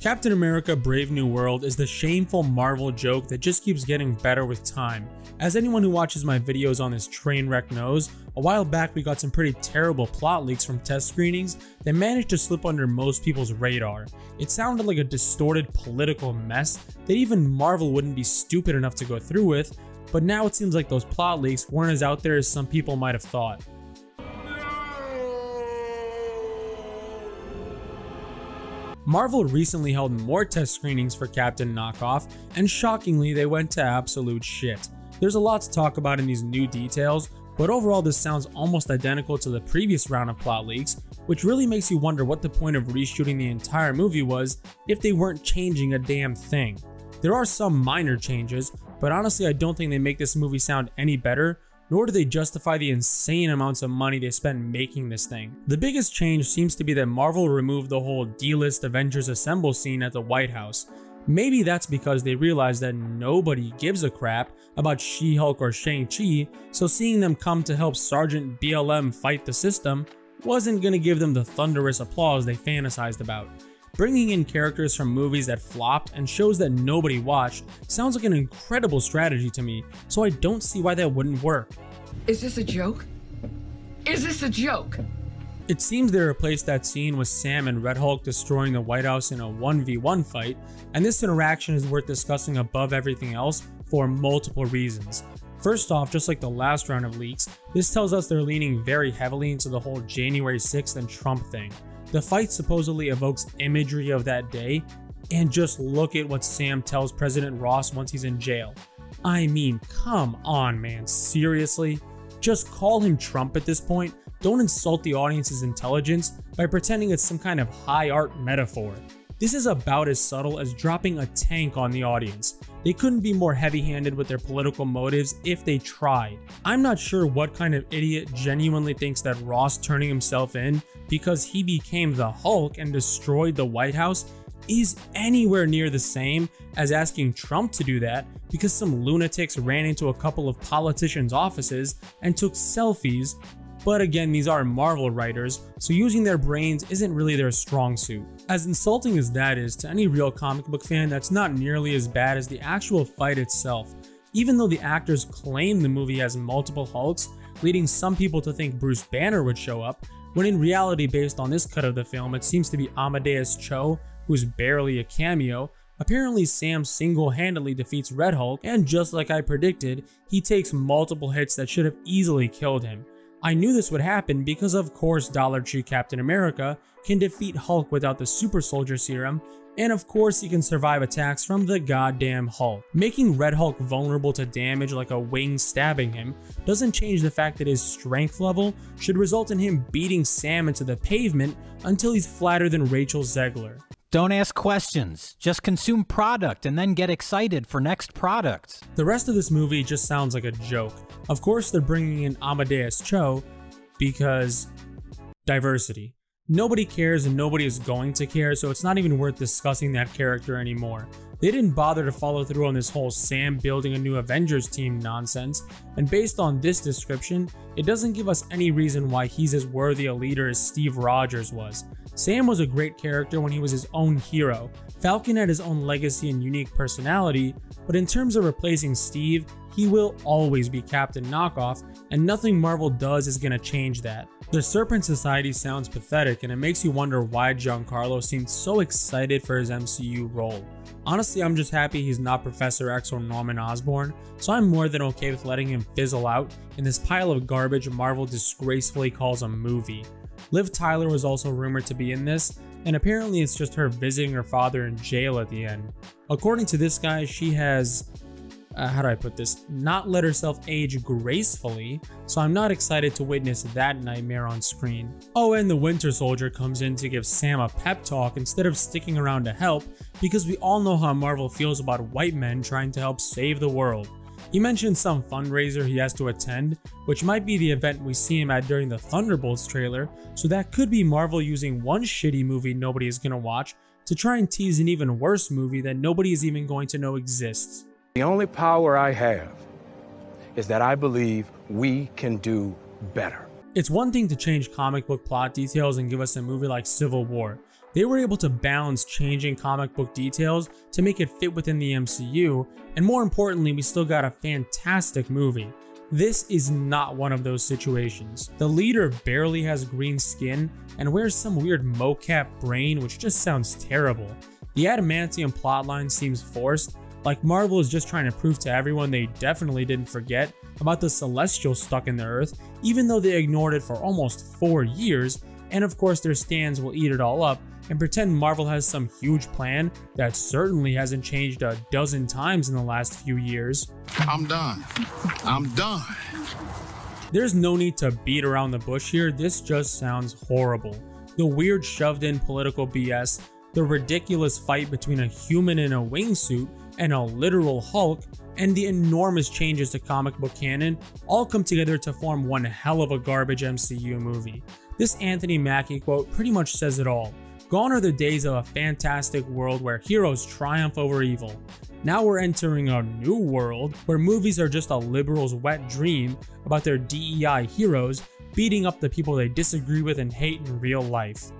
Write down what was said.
Captain America Brave New World is the shameful Marvel joke that just keeps getting better with time. As anyone who watches my videos on this train wreck knows, a while back we got some pretty terrible plot leaks from test screenings that managed to slip under most people's radar. It sounded like a distorted political mess that even Marvel wouldn't be stupid enough to go through with, but now it seems like those plot leaks weren't as out there as some people might have thought. Marvel recently held more test screenings for Captain Knockoff, and shockingly they went to absolute shit. There's a lot to talk about in these new details, but overall this sounds almost identical to the previous round of plot leaks, which really makes you wonder what the point of reshooting the entire movie was if they weren't changing a damn thing. There are some minor changes, but honestly I don't think they make this movie sound any better, nor do they justify the insane amounts of money they spent making this thing. The biggest change seems to be that Marvel removed the whole D-list Avengers Assemble scene at the White House. Maybe that's because they realized that nobody gives a crap about She-Hulk or Shang-Chi, so seeing them come to help Sergeant BLM fight the system wasn't gonna give them the thunderous applause they fantasized about. Bringing in characters from movies that flopped and shows that nobody watched sounds like an incredible strategy to me, so I don't see why that wouldn't work. Is this a joke? Is this a joke? It seems they replaced that scene with Sam and Red Hulk destroying the White House in a 1v1 fight, and this interaction is worth discussing above everything else for multiple reasons. First off, just like the last round of leaks, this tells us they're leaning very heavily into the whole January 6th and Trump thing. The fight supposedly evokes imagery of that day, and just look at what Sam tells President Ross once he's in jail. I mean, come on man, seriously? Just call him Trump at this point. Don't insult the audience's intelligence by pretending it's some kind of high art metaphor. This is about as subtle as dropping a tank on the audience. They couldn't be more heavy-handed with their political motives if they tried. I'm not sure what kind of idiot genuinely thinks that Ross turning himself in because he became the Hulk and destroyed the White House is anywhere near the same as asking Trump to do that because some lunatics ran into a couple of politicians' offices and took selfies. But again, these are Marvel writers, so using their brains isn't really their strong suit. As insulting as that is to any real comic book fan, that's not nearly as bad as the actual fight itself. Even though the actors claim the movie has multiple Hulks, leading some people to think Bruce Banner would show up, when in reality based on this cut of the film it seems to be Amadeus Cho, who's barely a cameo. Apparently Sam single-handedly defeats Red Hulk, and just like I predicted, he takes multiple hits that should have easily killed him. I knew this would happen because of course Dollar Tree Captain America can defeat Hulk without the super soldier serum, and of course he can survive attacks from the goddamn Hulk. Making Red Hulk vulnerable to damage like a wing stabbing him doesn't change the fact that his strength level should result in him beating Sam into the pavement until he's flatter than Rachel Zegler. Don't ask questions, just consume product and then get excited for next product. The rest of this movie just sounds like a joke. Of course they're bringing in Amadeus Cho because diversity. Nobody cares and nobody is going to care, so it's not even worth discussing that character anymore. They didn't bother to follow through on this whole Sam building a new Avengers team nonsense, and based on this description, it doesn't give us any reason why he's as worthy a leader as Steve Rogers was. Sam was a great character when he was his own hero. Falcon had his own legacy and unique personality, but in terms of replacing Steve, he will always be Captain Knockoff, and nothing Marvel does is gonna change that. The Serpent Society sounds pathetic, and it makes you wonder why Giancarlo seemed so excited for his MCU role. Honestly, I'm just happy he's not Professor X or Norman Osborn, so I'm more than okay with letting him fizzle out in this pile of garbage Marvel disgracefully calls a movie. Liv Tyler was also rumored to be in this, and apparently it's just her visiting her father in jail at the end. According to this guy, she has, how do I put this, not let herself age gracefully, so I'm not excited to witness that nightmare on screen. Oh, and the Winter Soldier comes in to give Sam a pep talk instead of sticking around to help, because we all know how Marvel feels about white men trying to help save the world. He mentioned some fundraiser he has to attend, which might be the event we see him at during the Thunderbolts trailer, so that could be Marvel using one shitty movie nobody is gonna watch to try and tease an even worse movie that nobody is even going to know exists. The only power I have is that I believe we can do better. It's one thing to change comic book plot details and give us a movie like Civil War. They were able to balance changing comic book details to make it fit within the MCU, and more importantly, we still got a fantastic movie. This is not one of those situations. The leader barely has green skin and wears some weird mocap brain, which just sounds terrible. The adamantium plotline seems forced, like Marvel is just trying to prove to everyone they definitely didn't forget about the Celestials stuck in the Earth, even though they ignored it for almost 4 years, and of course their stans will eat it all up and pretend Marvel has some huge plan that certainly hasn't changed a dozen times in the last few years. I'm done. I'm done. There's no need to beat around the bush here, this just sounds horrible. The weird shoved in political BS, the ridiculous fight between a human in a wingsuit and a literal Hulk, and the enormous changes to comic book canon all come together to form one hell of a garbage MCU movie. This Anthony Mackie quote pretty much says it all. Gone are the days of a fantastic world where heroes triumph over evil. Now we're entering a new world where movies are just a liberal's wet dream about their DEI heroes beating up the people they disagree with and hate in real life.